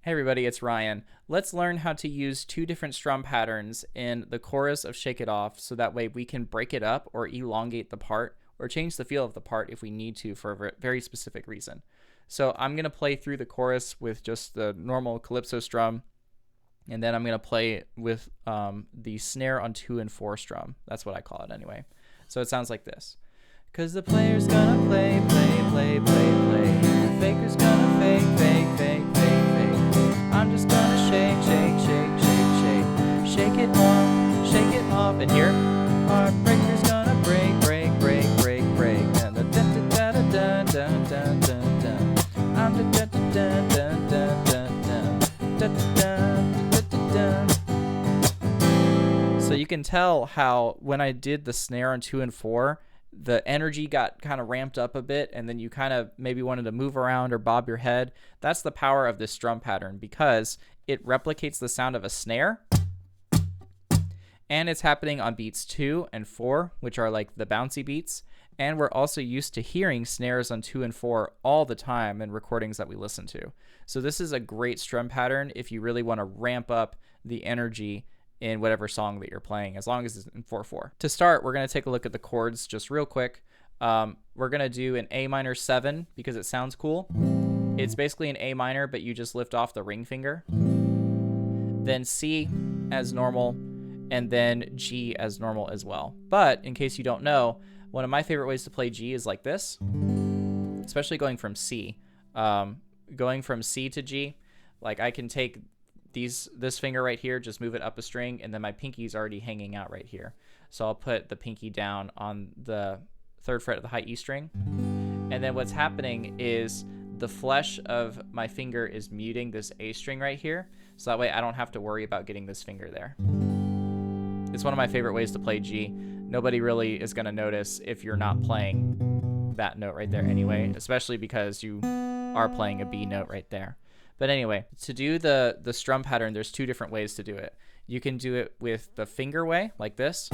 Hey everybody, it's Ryan. Let's learn how to use two different strum patterns in the chorus of Shake It Off so that way we can break it up or elongate the part or change the feel of the part if we need to for a very specific reason. So I'm going to play through the chorus with just the normal calypso strum, and then I'm going to play with the snare on 2 and 4 strum. That's what I call it anyway. So it sounds like this. 'Cause the player's gonna play, play, play, play, play. The faker's gonna fake, fake, fake, fake, fake. I'm just gonna shake, shake, shake, shake, shake. Shake it off, shake it off. And here, heartbreaker's gonna break, break, break, break, break. And the dun dun dun dun dun dun dun. I'm the dun dun dun dun dun dun dun dun dun. So you can tell how when I did the snare on 2 and 4, the energy got kind of ramped up a bit, and then you kind of maybe wanted to move around or bob your head. That's the power of this strum pattern because it replicates the sound of a snare, and it's happening on beats 2 and 4, which are like the bouncy beats, and we're also used to hearing snares on 2 and 4 all the time in recordings that we listen to. So this is a great strum pattern if you really want to ramp up the energy in whatever song that you're playing, as long as it's in 4/4. To start, we're going to take a look at the chords just real quick. We're going to do an A minor 7 because it sounds cool. It's basically an A minor, but you just lift off the ring finger. Then C as normal, and then G as normal as well. But in case you don't know, one of my favorite ways to play G is like this, especially going from C. Going from C to G, like I can take this finger right here, just move it up a string, and then my pinky's already hanging out right here. So I'll put the pinky down on the 3rd fret of the high E string. And then what's happening is the flesh of my finger is muting this A string right here. So that way I don't have to worry about getting this finger there. It's one of my favorite ways to play G. Nobody really is going to notice if you're not playing that note right there anyway, especially because you are playing a B note right there. But anyway, to do the strum pattern, there's 2 different ways to do it. You can do it with the finger way, like this,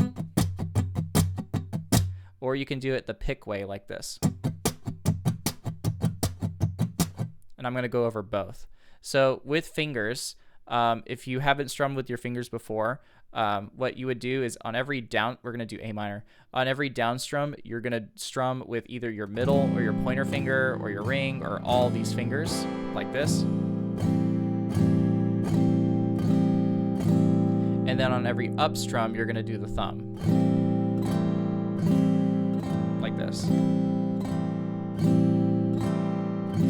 or you can do it the pick way, like this. And I'm going to go over both. So with fingers, if you haven't strummed with your fingers before, what you would do is on every down, we're going to do A minor. On every down strum, you're going to strum with either your middle or your pointer finger or your ring or all these fingers, like this. And then on every up strum, you're going to do the thumb, like this.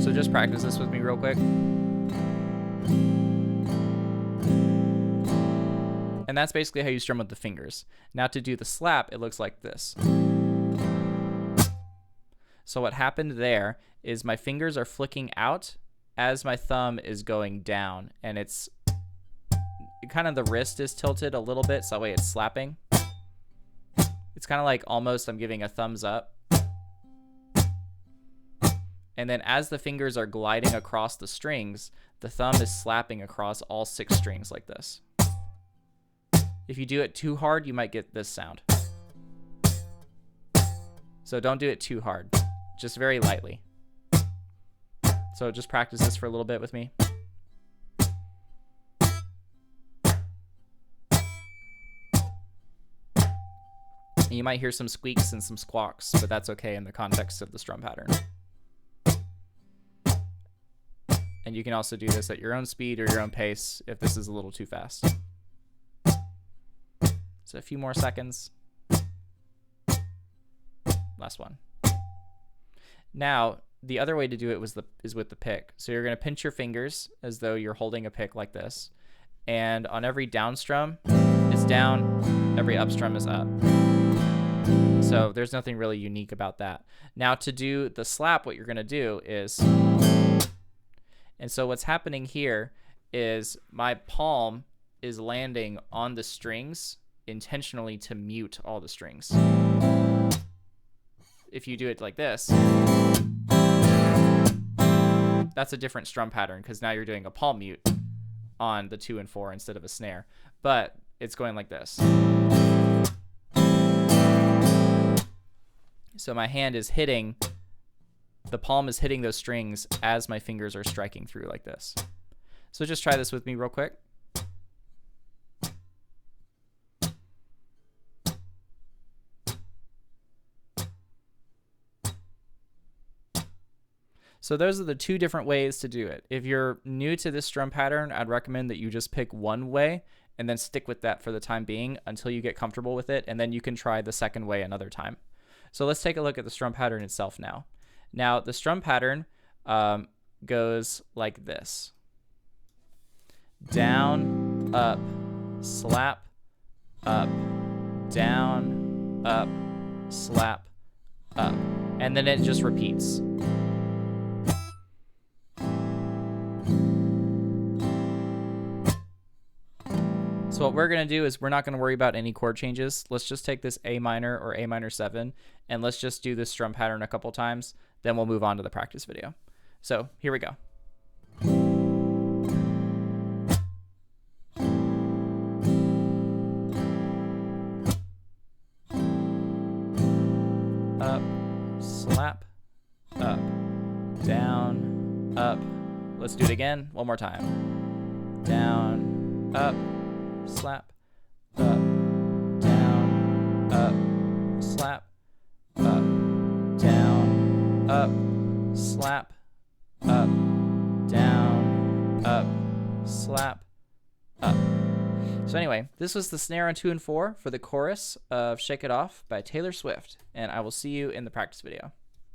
So just practice this with me real quick. And that's basically how you strum with the fingers. Now to do the slap, it looks like this. So what happened there is my fingers are flicking out as my thumb is going down, and it's kind of the wrist is tilted a little bit, so that way it's slapping. It's kind of like almost I'm giving a thumbs up. And then as the fingers are gliding across the strings, the thumb is slapping across all 6 strings like this. If you do it too hard, you might get this sound. So don't do it too hard, just very lightly. So just practice this for a little bit with me. And you might hear some squeaks and some squawks, but that's okay in the context of the strum pattern. And you can also do this at your own speed or your own pace if this is a little too fast. So a few more seconds. Last one. Now, the other way to do it is with the pick. So you're going to pinch your fingers as though you're holding a pick like this. And on every down strum is down, every up strum is up. So there's nothing really unique about that. Now to do the slap, what you're going to do is, and so what's happening here is my palm is landing on the strings intentionally to mute all the strings. If you do it like this, that's a different strum pattern because now you're doing a palm mute on the 2 and 4 instead of a snare, but it's going like this. So my hand is hitting, the palm is hitting those strings as my fingers are striking through like this. So just try this with me real quick. So those are the two different ways to do it. If you're new to this strum pattern, I'd recommend that you just pick one way and then stick with that for the time being until you get comfortable with it, and then you can try the second way another time. So let's take a look at the strum pattern itself now. Now the strum pattern goes like this. Down, up, slap, up, down, up, slap, up. And then it just repeats. So what we're going to do is we're not going to worry about any chord changes. Let's just take this A minor or A minor 7 and let's just do this strum pattern a couple times. Then we'll move on to the practice video. So here we go. Up, slap, up, down, up. Let's do it again. One more time. Down, up, slap, up, down, up, slap, up, down, up, slap, up, down, up, slap, up. So anyway, this was the snare on 2 and 4 for the chorus of Shake It Off by Taylor Swift, and I will see you in the practice video.